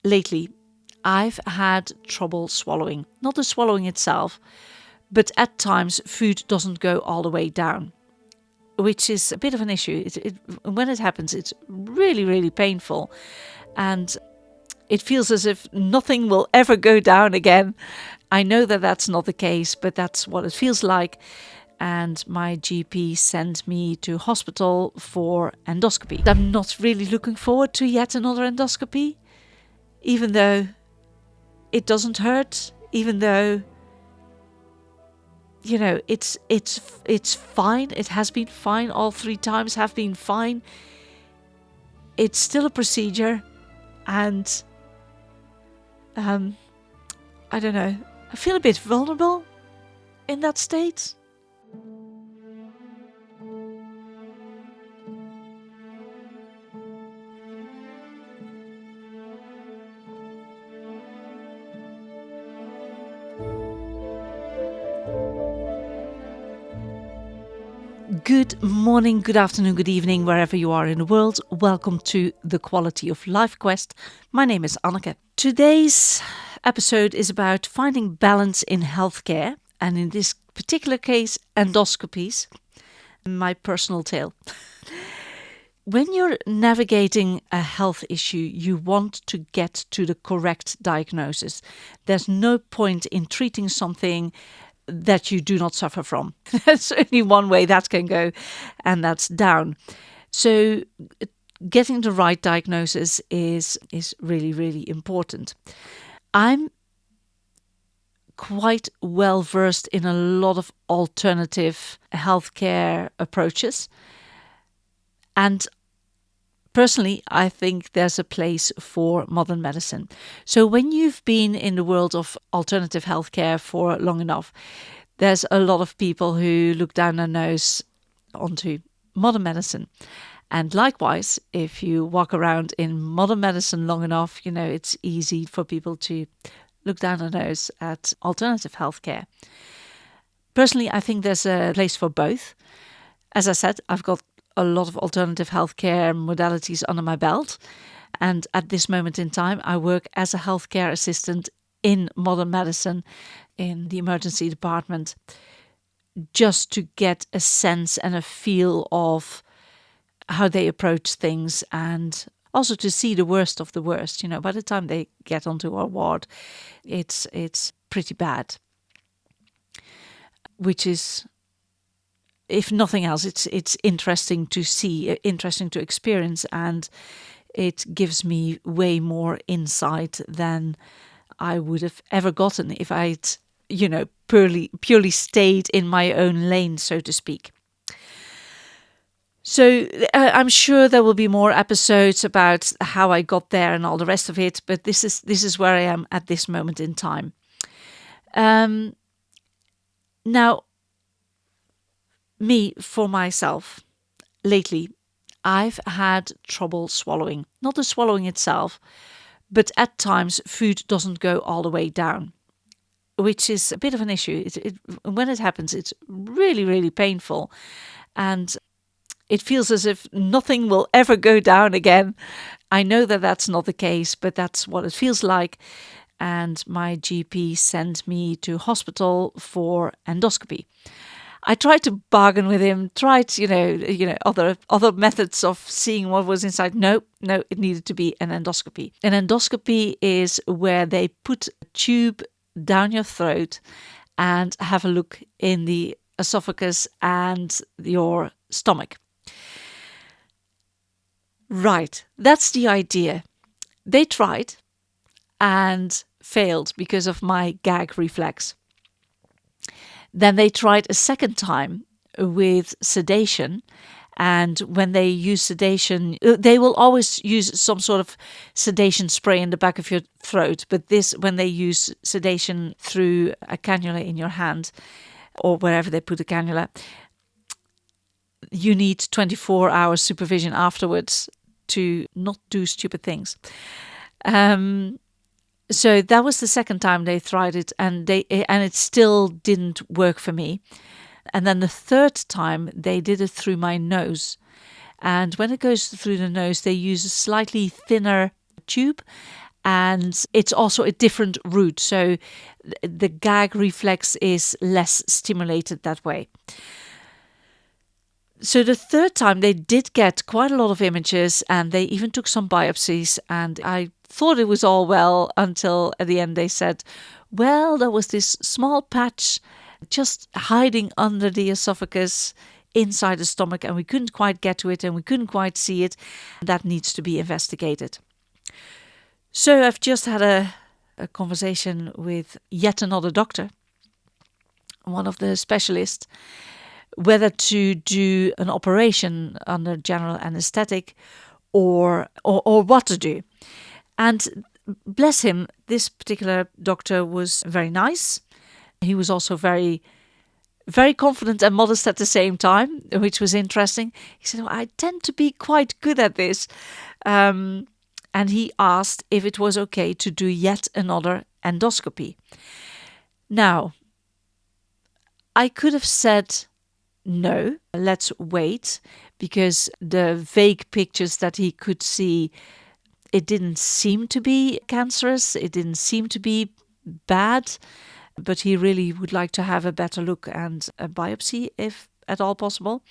Lately, I've had trouble swallowing. Not the swallowing itself, but at times food doesn't go all the way down, which is a bit of an issue. When it happens, it's really, really painful. And it feels as if nothing will ever go down again. I know that that's not the case, but that's what it feels like. And my GP sent me to hospital for endoscopy. I'm not really looking forward to yet another endoscopy, even though it doesn't hurt, even though, it's fine. It has been fine. All 3 times have been fine. It's still a procedure, and I don't know. I feel a bit vulnerable in that state. Good morning, good afternoon, good evening, wherever you are in the world. Welcome to the Quality of Life Quest. My name is Anneke. Today's episode is about finding balance in healthcare, and in this particular case, endoscopies. My personal tale. When you're navigating a health issue, you want to get to the correct diagnosis. There's no point in treating something that you do not suffer from. There's only one way that can go, and that's down. So getting the right diagnosis is really, really important. I'm quite well versed in a lot of alternative healthcare approaches. And personally, I think there's a place for modern medicine. So when you've been in the world of alternative healthcare for long enough, there's a lot of people who look down their nose onto modern medicine. And likewise, if you walk around in modern medicine long enough, it's easy for people to look down their nose at alternative healthcare. Personally, I think there's a place for both. As I said, I've got a lot of alternative healthcare modalities under my belt. And at this moment in time, I work as a healthcare assistant in modern medicine in the emergency department, just to get a sense and a feel of how they approach things, and also to see the worst of the worst. By the time they get onto our ward, it's pretty bad, which is, if nothing else, it's interesting to see, interesting to experience, and it gives me way more insight than I would have ever gotten if I'd, purely stayed in my own lane, so to speak. So I'm sure there will be more episodes about how I got there and all the rest of it, but this is where I am at this moment in time. Now, for myself, lately, I've had trouble swallowing. Not the swallowing itself, but at times food doesn't go all the way down, which is a bit of an issue. When it happens, it's really, really painful. And it feels as if nothing will ever go down again. I know that that's not the case, but that's what it feels like. And my GP sent me to hospital for endoscopy. I tried to bargain with him, tried, other methods of seeing what was inside. No, it needed to be an endoscopy. An endoscopy is where they put a tube down your throat and have a look in the esophagus and your stomach. Right, that's the idea. They tried and failed because of my gag reflex. Then they tried a second time with sedation. And when they use sedation, they will always use some sort of sedation spray in the back of your throat. But when they use sedation through a cannula in your hand or wherever they put the cannula, you need 24 hours supervision afterwards to not do stupid things. So that was the second time they tried it, and it still didn't work for me. And then the third time they did it through my nose. And when it goes through the nose, they use a slightly thinner tube, And it's also a different route. So the gag reflex is less stimulated that way. So the third time they did get quite a lot of images, and they even took some biopsies, and I thought it was all well until at the end they said, well, there was this small patch just hiding under the esophagus inside the stomach, and we couldn't quite get to it and we couldn't quite see it. That needs to be investigated. So I've just had a conversation with yet another doctor, one of the specialists, whether to do an operation under general anesthetic or what to do. And bless him, this particular doctor was very nice. He was also very, very confident and modest at the same time, which was interesting. He said, I tend to be quite good at this. And he asked if it was okay to do yet another endoscopy. Now, I could have said, no, let's wait, because the vague pictures that he could see, it didn't seem to be cancerous, it didn't seem to be bad, but he really would like to have a better look and a biopsy if at all possible.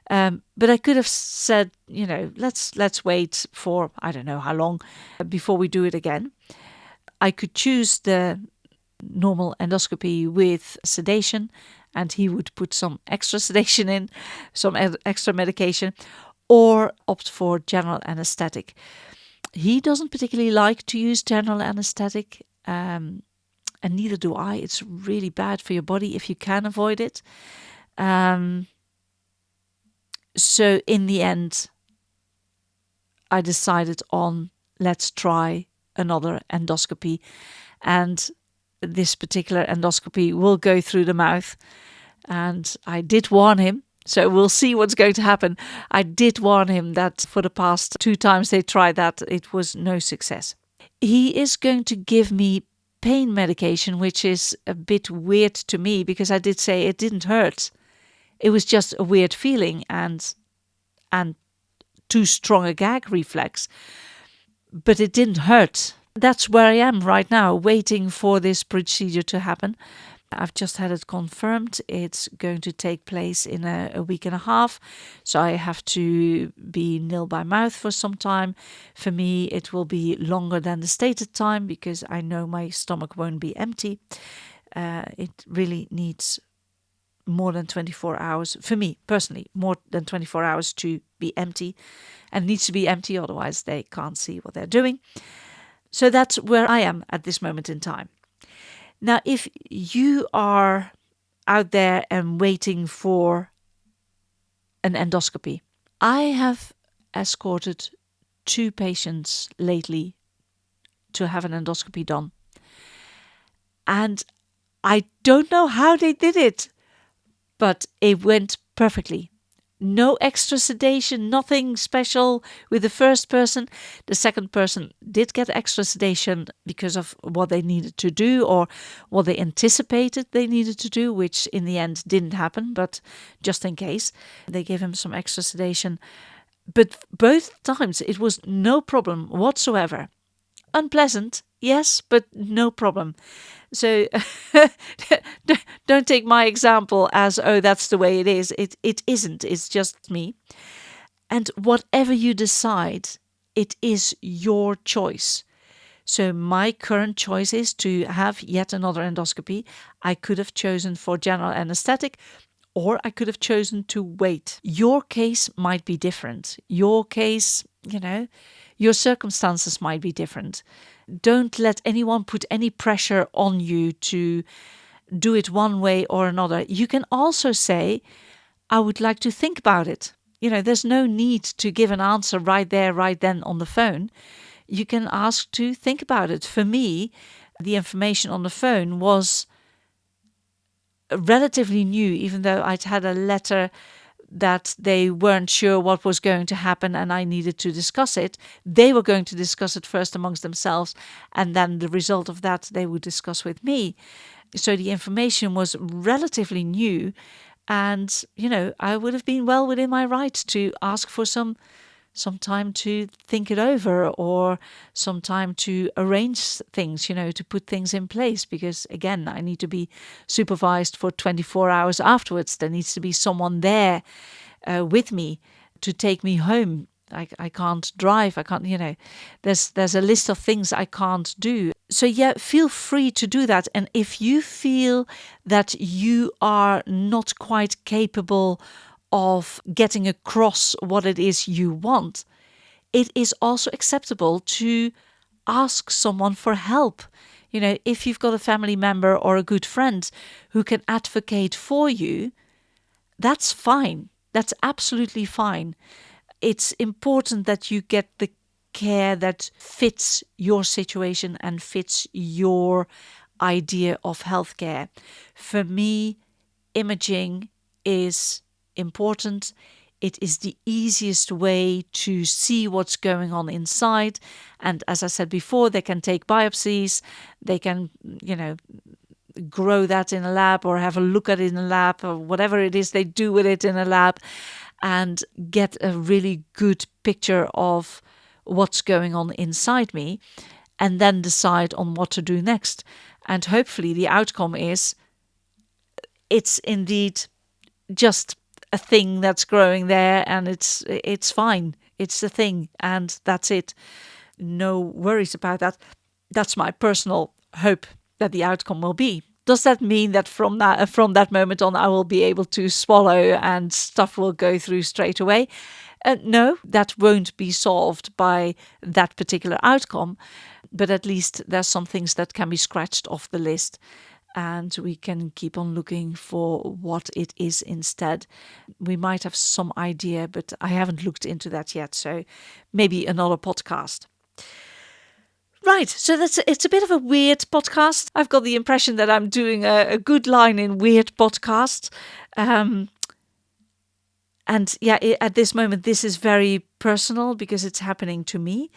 But I could have said, let's wait for, I don't know how long, before we do it again. I could choose the normal endoscopy with sedation, and he would put some extra sedation in, some extra medication, or opt for general anesthetic. He doesn't particularly like to use general anesthetic, and neither do I. It's really bad for your body if you can avoid it. So in the end, I decided on let's try another endoscopy, and this particular endoscopy will go through the mouth. And I did warn him, so we'll see what's going to happen. I did warn him that for the past 2 times they tried that, it was no success. He is going to give me pain medication, which is a bit weird to me, because I did say it didn't hurt. It was just a weird feeling and too strong a gag reflex, but it didn't hurt. That's where I am right now, waiting for this procedure to happen. I've just had it confirmed. It's going to take place in a week and a half. So I have to be nil by mouth for some time. For me, it will be longer than the stated time, because I know my stomach won't be empty. It really needs more than 24 hours, for me personally, more than 24 hours to be empty. And needs to be empty, otherwise they can't see what they're doing. So that's where I am at this moment in time. Now, if you are out there and waiting for an endoscopy, I have escorted 2 patients lately to have an endoscopy done. And I don't know how they did it, but it went perfectly. No extra sedation, nothing special with the first person. The second person did get extra sedation because of what they needed to do or what they anticipated they needed to do, which in the end didn't happen, but just in case, they gave him some extra sedation. But both times it was no problem whatsoever. Unpleasant, yes, but no problem. So don't take my example as, oh, that's the way it is. It isn't. It's just me. And whatever you decide, it is your choice. So my current choice is to have yet another endoscopy. I could have chosen for general anesthetic, or I could have chosen to wait. Your case might be different. Your case, your circumstances might be different. Don't let anyone put any pressure on you to do it one way or another. You can also say, I would like to think about it. There's no need to give an answer right there, right then on the phone. You can ask to think about it. For me, the information on the phone was relatively new, even though I'd had a letter that they weren't sure what was going to happen and I needed to discuss it. They were going to discuss it first amongst themselves, and then the result of that they would discuss with me. So the information was relatively new, and I would have been well within my right to ask for some some time to think it over, or some time to arrange things, to put things in place. Because again, I need to be supervised for 24 hours afterwards. There needs to be someone there with me to take me home. I can't drive. I can't, there's a list of things I can't do. So yeah, feel free to do that. And if you feel that you are not quite capable of getting across what it is you want, it is also acceptable to ask someone for help. If you've got a family member or a good friend who can advocate for you, that's fine. That's absolutely fine. It's important that you get the care that fits your situation and fits your idea of healthcare. For me, imaging is important. It is the easiest way to see what's going on inside. And as I said before, they can take biopsies, they can, grow that in a lab or have a look at it in a lab, or whatever it is they do with it in a lab, and get a really good picture of what's going on inside me, and then decide on what to do next. And hopefully the outcome is it's indeed just a thing that's growing there, and it's fine. It's a thing, and that's it. No worries about that. That's my personal hope that the outcome will be. Does that mean that from that moment on I will be able to swallow and stuff will go through straight away? No, that won't be solved by that particular outcome, but at least there's some things that can be scratched off the list, and we can keep on looking for what it is instead. We might have some idea, but I haven't looked into that yet, so maybe another podcast. Right, so it's a bit of a weird podcast. I've got the impression that I'm doing a good line in weird podcasts. And yeah, at this moment, this is very personal because it's happening to me,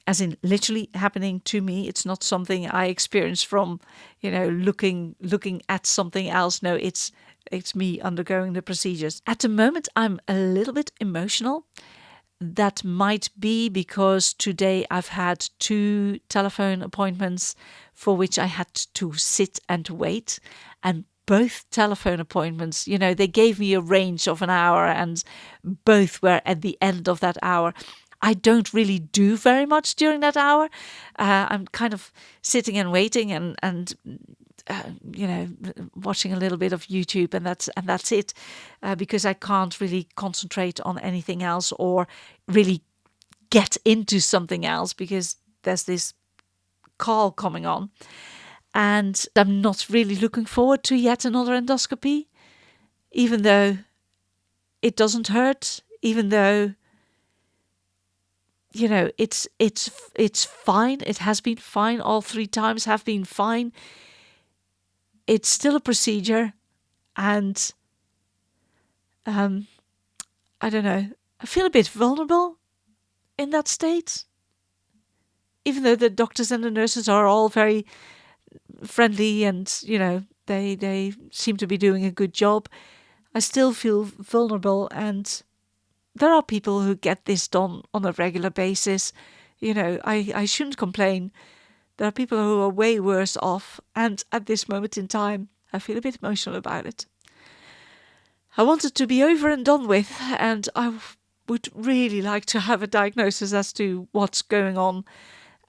as in literally happening to me. It's not something I experience from, looking at something else. No, it's me undergoing the procedures. At the moment, I'm a little bit emotional. That might be because today I've had 2 telephone appointments for which I had to sit and wait. And both telephone appointments, they gave me a range of an hour, and both were at the end of that hour. I don't really do very much during that hour. I'm kind of sitting and waiting and watching a little bit of YouTube, and that's it, because I can't really concentrate on anything else or really get into something else because there's this call coming on, and I'm not really looking forward to yet another endoscopy, even though it doesn't hurt, even though it's fine. It has been fine. All 3 times have been fine. It's still a procedure, and I don't know. I feel a bit vulnerable in that state. Even though the doctors and the nurses are all very friendly and, they seem to be doing a good job, I still feel vulnerable. And there are people who get this done on a regular basis. I shouldn't complain. There are people who are way worse off. And at this moment in time, I feel a bit emotional about it. I want it to be over and done with, and I would really like to have a diagnosis as to what's going on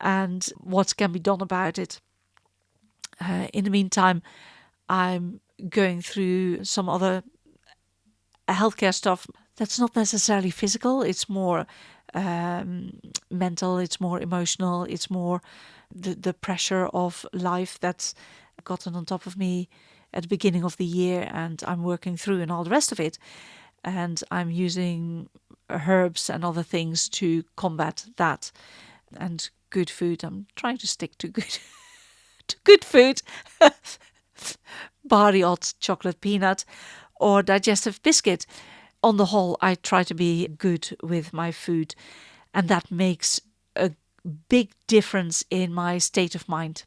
and what can be done about it. In the meantime, I'm going through some other healthcare stuff that's not necessarily physical. It's more mental, it's more emotional, it's more the pressure of life that's gotten on top of me at the beginning of the year, and I'm working through and all the rest of it. And I'm using herbs and other things to combat that. And good food. I'm trying to stick to good food. Bar the odd chocolate peanut or digestive biscuit. On the whole, I try to be good with my food, and that makes a big difference in my state of mind.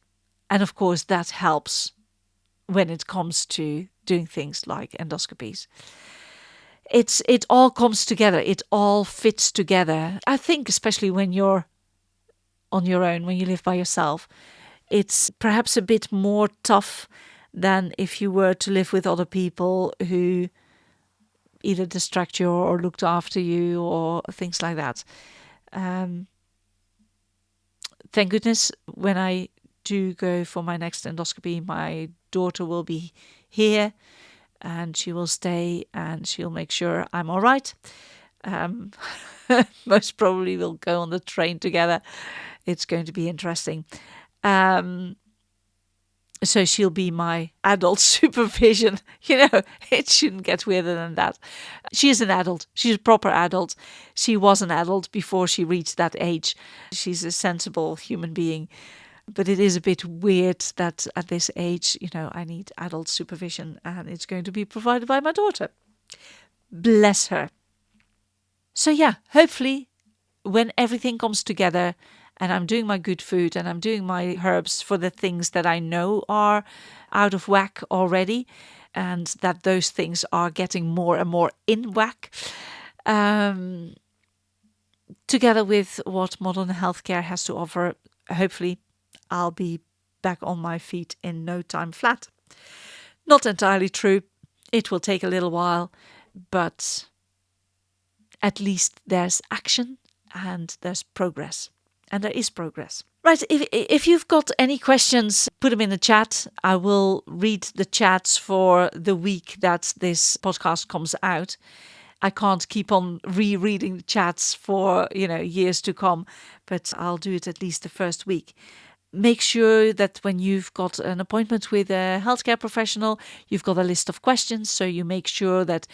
And of course, that helps when it comes to doing things like endoscopies. it all comes together. It all fits together. I think especially when you're on your own, when you live by yourself, it's perhaps a bit more tough than if you were to live with other people who either distract you or looked after you or things like that. Thank goodness when I do go for my next endoscopy, my daughter will be here and she will stay and she'll make sure I'm all right. Most probably we'll go on the train together. It's going to be interesting. So she'll be my adult supervision. It shouldn't get weirder than that. She is an adult. She's a proper adult. She was an adult before she reached that age. She's a sensible human being. But it is a bit weird that at this age, I need adult supervision and it's going to be provided by my daughter. Bless her. So yeah, hopefully when everything comes together and I'm doing my good food and I'm doing my herbs for the things that I know are out of whack already and that those things are getting more and more in whack, together with what modern healthcare has to offer, hopefully I'll be back on my feet in no time flat. Not entirely true. It will take a little while, but at least there's action and there's progress. And there is progress. Right, if you've got any questions, put them in the chat. I will read the chats for the week that this podcast comes out. I can't keep on rereading the chats for, years to come, but I'll do it at least the first week. Make sure that when you've got an appointment with a healthcare professional, you've got a list of questions. So you make sure that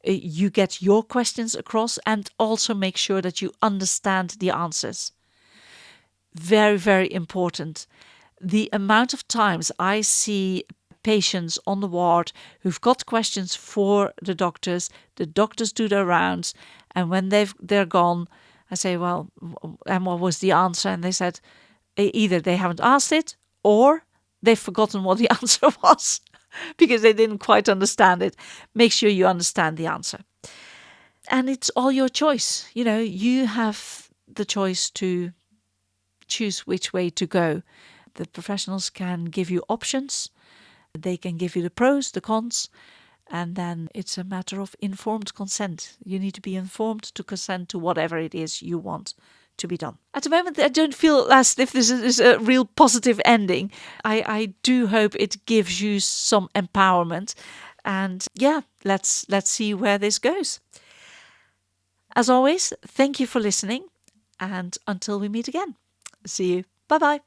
you get your questions across and also make sure that you understand the answers. Very, very important. The amount of times I see patients on the ward who've got questions for the doctors do their rounds, and when they're gone, I say, well, and what was the answer? And they said, either they haven't asked it or they've forgotten what the answer was because they didn't quite understand it. Make sure you understand the answer. And it's all your choice. You have the choice to choose which way to go. The professionals can give you options. They can give you the pros, the cons, and then it's a matter of informed consent. You need to be informed to consent to whatever it is you want to be done. At the moment, I don't feel as if this is a real positive ending. I do hope it gives you some empowerment. And yeah, let's see where this goes. As always, thank you for listening. And until we meet again, see you. Bye-bye.